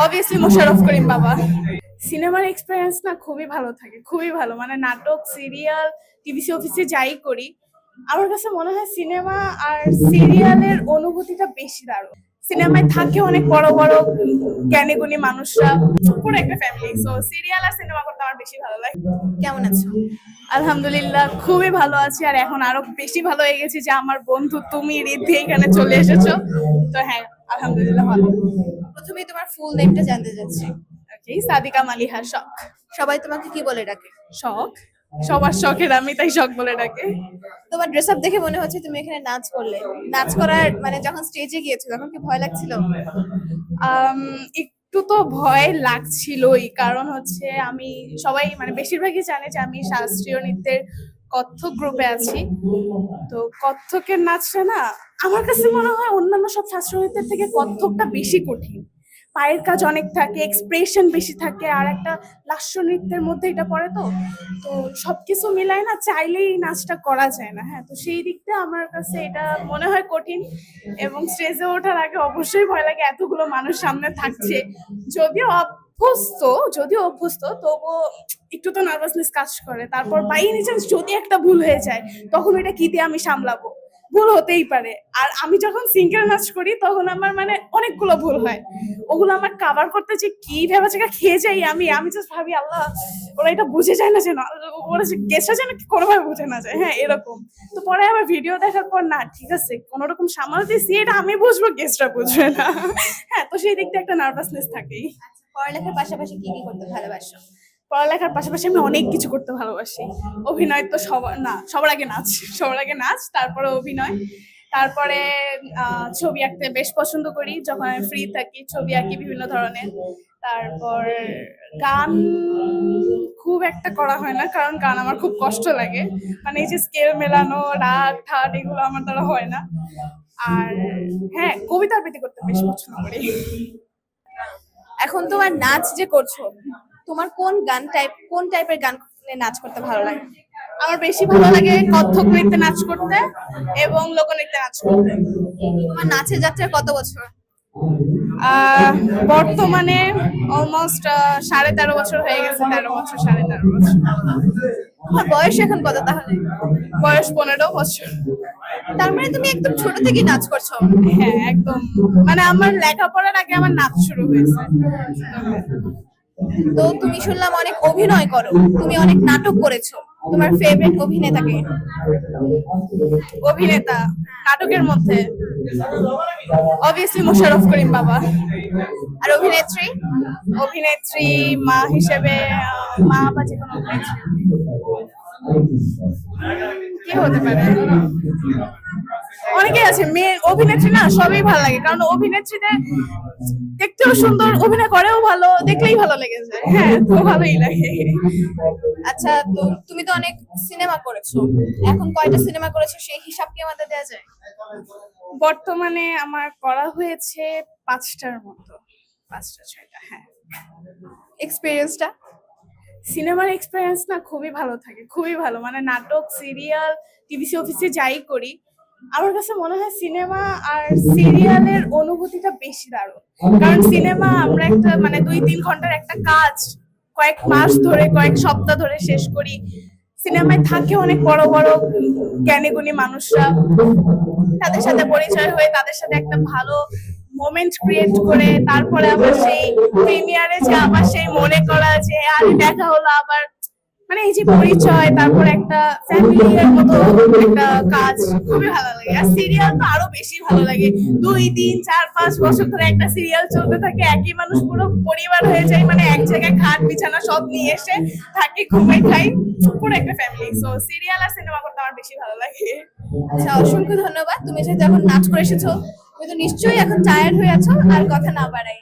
Obviously Mosharraf Karim বাবা। সিনেমার experience না খুবই ভালো থাকে, খুবই ভালো। মানে নাটক, সিরিয়াল, টিভিসি অফিসে যাই করি, আমার কাছে মনে হয় সিনেমা আর সিরিয়ালের অনুভূতিটা বেশি দারুণ। সিনেমায় থাকে অনেক বড় বড় জ্ঞানী গুণী মানুষরা, পুরো একটা ফ্যামিলি। সো সিরিয়াল আর সিনেমা করতে আমার বেশি ভালো লাগে। কেমন আছো? আলহামদুলিল্লাহ খুবই ভালো আছি, আর এখন আরো বেশি ভালো হয়ে গেছি যে আমার বন্ধু তুমি রিদ্ধি এখানে চলে এসেছো। তো হ্যাঁ, আলহামদুলিল্লাহ ভালো। প্রথমেই তোমার ফুল নেমটা জানতে চাচ্ছি। ওকে, সাদিকা মালিহা শখ। সবাই তোমাকে কি বলে ডাকে? শখ, সবার শখের আমি, তাই শখ বলে ডাকে। তোমার ড্রেস আপ দেখে মনে হচ্ছে তুমি এখানে নাচ করলে। নাচ করার মানে যখন স্টেজে গিয়েছো তখন কি ভয় লাগছিল? একটু তো ভয় লাগছিলই, কারণ হচ্ছে আমি, সবাই মানে বেশিরভাগই জানে যে আমি শাস্ত্রীয় নৃত্যের কত্থক গ্রুপে আছি। তো কত্থকের নাচটা না, আমার কাছে মনে হয় অন্যান্য সব শাস্ত্রীয় নৃত্যের থেকে কত্থকটা বেশি কঠিন। পায়ের কাজ অনেক থাকে, এক্সপ্রেশন বেশি থাকে, আর একটা লাস্য নৃত্যের মধ্যে এটা পড়ে। তো তো সবকিছু মিলাই না, চাইলেই নাচটা করা যায় না। হ্যাঁ, তো সেই দিকটা আমার কাছে এটা মনে হয় কঠিন। এবং স্টেজে ওঠার আগে অবশ্যই ভয় লাগে, এতগুলো মানুষ সামনে থাকছে। যদিও অভ্যস্ত তবুও একটু তো নার্ভাসনেস কাজ করে। তারপর বাই এনি চান্স যদি একটা ভুল হয়ে যায়, তখন এটা কি দিয়ে আমি সামলাবো? ভুল হতেই পারে। আর আমি যখন সিঙ্গেল নাচ করি তখন আমার মানে অনেকগুলো ভুল হয়, ওগুলো আমার কাভার করতে যে কি ভেবাচাকা খেয়ে যাই আমি জাস্ট ভাবি আল্লাহ, ওরা এটা বুঝে যায় না, যেন ওরা যে গেছটা যেন কোনোভাবে বুঝে না যায়। হ্যাঁ, এরকম। তো পরে আবার ভিডিও দেখার পর না, ঠিক আছে, কোন রকম সামাল দিয়েছি, এটা আমি বুঝবো, গেস্টরা বুঝবে না। হ্যাঁ, তো সেই দিক দিয়ে একটা নার্ভাসনেস থাকেই। পড়ালেখার পাশাপাশি কি কি করতে ভালোবাসো? পড়ালেখার পাশাপাশি আমি অনেক কিছু করতে ভালোবাসি। অভিনয় তো সবার আগে নাচ, তারপরে অভিনয়, তারপরে ছবি আঁকতে বেশ পছন্দ করি। যখন আমি ফ্রি থাকি ছবি আঁকি বিভিন্ন ধরনের। তারপর গান খুব একটা করা হয় না, কারণ গান আমার খুব কষ্ট লাগে। মানে এই যে স্কেল মেলানো, রাগ ঠাট, এগুলো আমার দ্বারা হয় না। আর হ্যাঁ, কবিতা আবৃত্তি করতে বেশ পছন্দ করি। এখন তোমার নাচ যে করছো, তোমার কোন টাইপের গান নাচ করতে ভালো লাগে? আমার বেশি ভালো লাগে কত্থক নৃত্যে নাচ করতে এবং লোকনৃত্যে নাচ করতে। তোমার নাচের যাত্রা কত বছর? বর্তমানে অলমোস্ট 13.5 বছর হয়ে গেছে। 13 বছর, 13.5 বছর। তোমার বয়স এখন কত তাহলে? বয়স 15 বছর। তার মানে তুমি একদম ছোট থেকে নাচ করছো? হ্যাঁ, একদম। মানে আমার লেখাপড়ার আগে আমার নাচ শুরু হয়েছে। তো তুমি শুনলাম অনেক অভিনয় করো, তুমি অনেক নাটক করেছো। তোমার ফেভারিট অভিনেতাকে? অভিনেতা নাটকের মধ্যে অবভিয়াসলি মোশাররফ করিম বাবা। আর অভিনেত্রী? অভিনেত্রী মা হিসেবে মা বা যে কোনো অভিনেত্রী। কি হতে পারে? অনেকেই আছে। মেয়ে অভিনেত্রী না, সবই ভালো লাগে, কারণ অভিনেত্রীদের দেখতেও সুন্দর, অভিনয় করেও ভালো, দেখলেই ভালো লেগে যায়। হ্যাঁ, তো ভালোই লাগে। আচ্ছা, তো তুমি তো অনেক সিনেমা করেছো, এখন কয়টা সিনেমা করেছো সেই হিসাব কি আমাদের দেওয়া যায়? বর্তমানে আমার করা হয়েছে 5টার মতো, 5টা 6টা। হ্যাঁ। এক্সপিরিয়েন্সটা? সিনেমার এক্সপিরিয়েন্স না খুবই ভালো থাকে, খুবই ভালো। মানে নাটক, সিরিয়াল, টিভিসি অফিসে যাই করি, আমার কাছে মনে হয় সিনেমা আর সিরিয়ালের অনুভূতিটা বেশি দারুণ। কারণ সিনেমা আমরা একটা মানে 2-3 ঘন্টার একটা কাজ কয়েক মাস ধরে, কয়েক সপ্তাহ ধরে শেষ করি। সিনেমায় থাকে অনেক বড় বড় জ্ঞানী গুণী মানুষরা, তাদের সাথে পরিচয় হয়ে তাদের সাথে একটা ভালো মোমেন্ট ক্রিয়েট করে, তারপরে আবার সেই প্রিমিয়ারে যে আবার সেই মনে করা যে আরে দেখা হলো আবার, মানে এই যে পরিচয়, তারপরে একটা ফ্যামিলির মতো একটা কাজ, খুবই ভালো লাগে। আর সিরিয়াল তো আরো বেশি ভালো লাগে। 2-3-4-5 বছর ধরে একটা সিরিয়াল চলতে থাকে, একই মানুষ পুরো পরিবার হয়ে যায়। মানে এক জায়গায় খাট বিছানা সব নিয়ে এসে থাকি, ঘুমাই, খাই, পুরো একটা ফ্যামিলি। সো সিরিয়াল আর সিনেমা করতে আমার বেশি ভালো লাগে। আচ্ছা, অসংখ্য ধন্যবাদ। তুমি যেহেতু এখন নাচ করে এসেছো, তুমি তো নিশ্চয়ই এখন টায়ার্ড হয়ে আছো, আর কথা না বাড়াই।